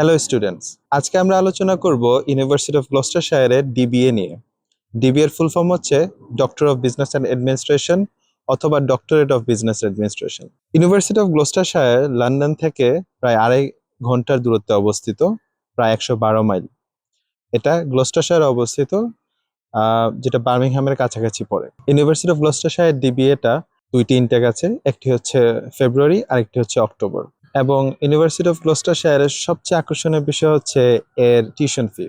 Hello students, আজকে আমরা আলোচনা করব ইউনিভার্সিটি অফ গ্লস্টারশায়ারের ডিবিএ নিয়ে। ডিবিএ এর ফুল ফর্ম হচ্ছে doctor of business and administration অথবা doctorate of business administration. University of Gloucestershire London থেকে প্রায় 2.5 ঘন্টার দূরত্বে অবস্থিত, প্রায় 112 মাইল। এটা গ্লস্টারশায়ারে অবস্থিত, যেটা বার্মিংহামের কাছাকাছি পড়ে। ইউনিভার্সিটি অফ গ্লস্টারশায়ার ডিবিএটা দুইটি ইনটেক আছে, একটি হচ্ছে ফেব্রুয়ারি আর একটি হচ্ছে অক্টোবর। এবং ইউনিভার্সিটি অফ গ্লস্টারশায়ারের সবচেয়ে আকর্ষণীয় বিষয় হচ্ছে এর টিউশন ফি,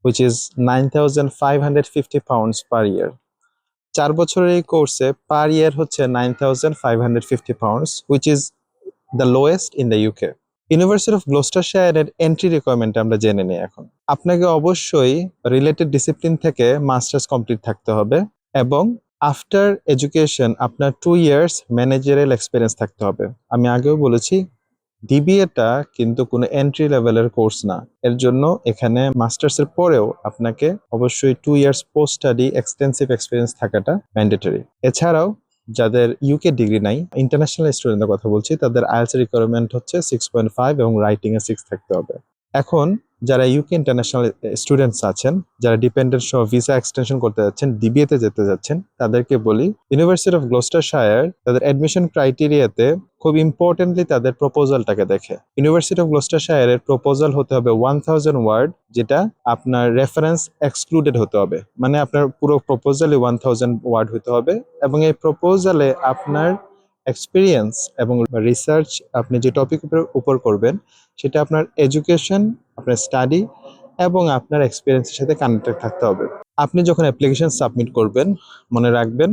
which is £9,550 পার ইয়ার। 4 বছরের এই কোর্সে পার ইয়ার হচ্ছে £9,550, which is the lowest in the UK. University of গ্লস্টারশায়ারের এন্ট্রি রিকোয়ারমেন্ট আমরা জেনে নিই এখন। আপনাকে অবশ্যই রিলেটেড ডিসিপ্লিন থেকে মাস্টার্স কমপ্লিট থাকতে হবে এবং আফটার এডুকেশন আপনার 2 ইয়ার্স ম্যানেজারিয়াল এক্সপিরিয়েন্স থাকতে হবে। আমি আগেও বলেছি, ডিবিএটা কিন্তু কোনো এন্ট্রি লেভেলের কোর্স না। এর জন্য এখানে মাস্টার্সের পরেও আপনাকে অবশ্যই 2 years post study extensive experience থাকাটা ম্যান্ডেটরি। এছাড়াও যাদের ইউকে ডিগ্রি নাই, ইন্টারন্যাশনাল স্টুডেন্টের কথা বলছি, তাদের আইএলটিএস রিকোয়ারমেন্ট হচ্ছে 6.5 এবং রাইটিং এ 6 থাকতে হবে। এখন যারা ইউকে ইন্টারন্যাশনাল স্টুডেন্টস আছেন, যারা ডিপেন্ডেন্ট সহ ভিসা এক্সটেনশন করতে যাচ্ছেন, ডিবিএ তে যেতে যাচ্ছেন, তাদেরকে বলি ইউনিভার্সিটি অফ গ্লস্টারশায়ার তাদের অ্যাডমিশন ক্রাইটেরিয়াতে খুব ইম্পর্টেন্টলি তাদের প্রপোজালটাকে দেখে। ইউনিভার্সিটি অফ গ্লস্টারশায়ারের প্রপোজাল হতে হবে 1000 ওয়ার্ড, যেটা আপনার রেফারেন্স এক্সক্লুডেড হতে হবে। মানে আপনার পুরো প্রপোজালে 1000 ওয়ার্ড হতে হবে এবং এই প্রপোজালে আপনার এক্সপিরিয়েন্স এবং রিসার্চ আপনি যে টপিকের উপর করবেন সেটা আপনার এডুকেশন, আপনার স্টাডি এবং আপনার এক্সপিরিয়েন্সের সাথে কানেক্টেড থাকতে হবে। আপনি যখন অ্যাপ্লিকেশন সাবমিট করবেন, মনে রাখবেন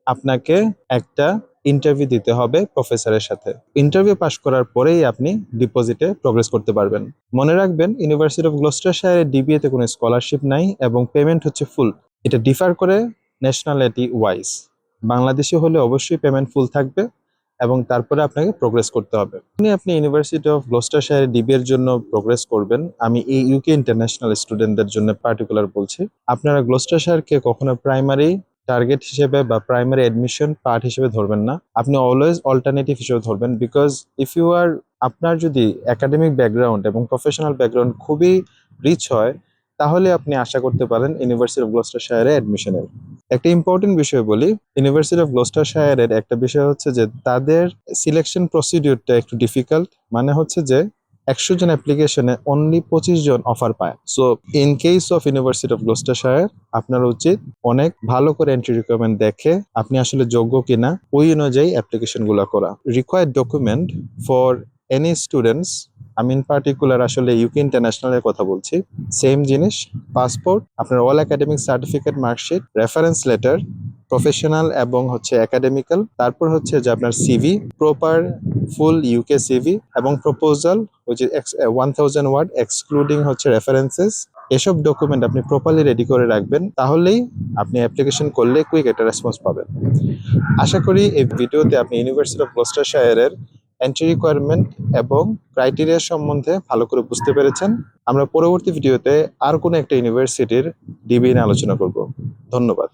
আপনাকে একটা ইন্টারভিউ দিতে হবে প্রফেসরের সাথে। ইন্টারভিউ পাস করার পরেই আপনি ডিপোজিটে প্রোগ্রেস করতে পারবেন। মনে রাখবেন ইউনিভার্সিটি অফ গ্লস্টারশায়ারের ডিবিএ তে কোনো স্কলারশিপ নাই এবং পেমেন্ট হচ্ছে ফুল। এটা ডিফার করে ন্যাশনালিটি ওয়াইজ। বাংলাদেশি হলে অবশ্যই পেমেন্ট ফুল থাকবে এবং তারপরে আপনাকে প্রোগ্রেস করতে হবে। আপনি ইউনিভার্সিটি অফ গ্লস্টারশায়ার ডিবি এর জন্য প্রোগ্রেস করবেন, আমি এই ইউকে ইন্টারন্যাশনাল স্টুডেন্টদের জন্য পার্টিকুলার বলছি, আপনারা গ্লস্টারশায়ারকে কখনো প্রাইমারি টার্গেট হিসেবে বা প্রাইমারি অ্যাডমিশন পার্ট হিসেবে ধরবেন না। আপনি অলওয়েজ অল্টারনেটিভ হিসেবে ধরবেন, বিকজ ইফ ইউ আর আপনার যদি একাডেমিক ব্যাকগ্রাউন্ড এবং প্রফেশনাল ব্যাকগ্রাউন্ড খুবই রিচ হয়, তাহলে আপনি আশা করতে পারেন ইউনিভার্সিটি অফ গ্লস্টারশায়ারে অ্যাডমিশনের। একটা ইম্পর্টেন্ট বিষয় বলি, ইউনিভার্সিটি অফ গ্লস্টারশায়ারের একটা বিষয় হচ্ছে যে তাদের সিলেকশন প্রসিডিউরটা একটু ডিফিকাল্ট। মানে হচ্ছে যে 100 জন অ্যাপ্লিকেশনে অনলি 25 জন অফার পায়। So in case of university of Gloucestershire আপনার উচিত অনেক ভালো করে এন্ট্রি রিকোয়ারমেন্ট দেখে আপনি আসলে যোগ্য কিনা ওই অনুযায়ী অ্যাপ্লিকেশন গুলো করা। Required document for any students, আমি ইন পার্টিকুলার আসলে ইউকে ইন্টারন্যাশনালের কথা বলছি, সেম জিনিস, পাসপোর্ট, আপনার all academic certificate, marksheet, reference letter, professional এবং হচ্ছে একাডেমিক্যাল, তারপর হচ্ছে যে আপনার CV, proper full UK CV এবং proposal, which is 1000 word excluding হচ্ছে রেফারেন্সেস। এসব ডকুমেন্ট আপনি প্রপারলি রেডি করে রাখবেন, তাহলেই আপনি অ্যাপ্লিকেশন করলে কুইক একটা রেসপন্স পাবেন। আশা করি এই ভিডিওতে আপনি ইউনিভার্সিটি অফ গ্লস্টারশায়ারের এন্ট্রি রিকোয়ারমেন্ট এবং ক্রাইটেরিয়া সম্বন্ধে ভালো করে বুঝতে পেরেছেন। আমরা পরবর্তী ভিডিওতে আর কোনো একটা ইউনিভার্সিটির ডিবি নিয়ে আলোচনা করব। ধন্যবাদ।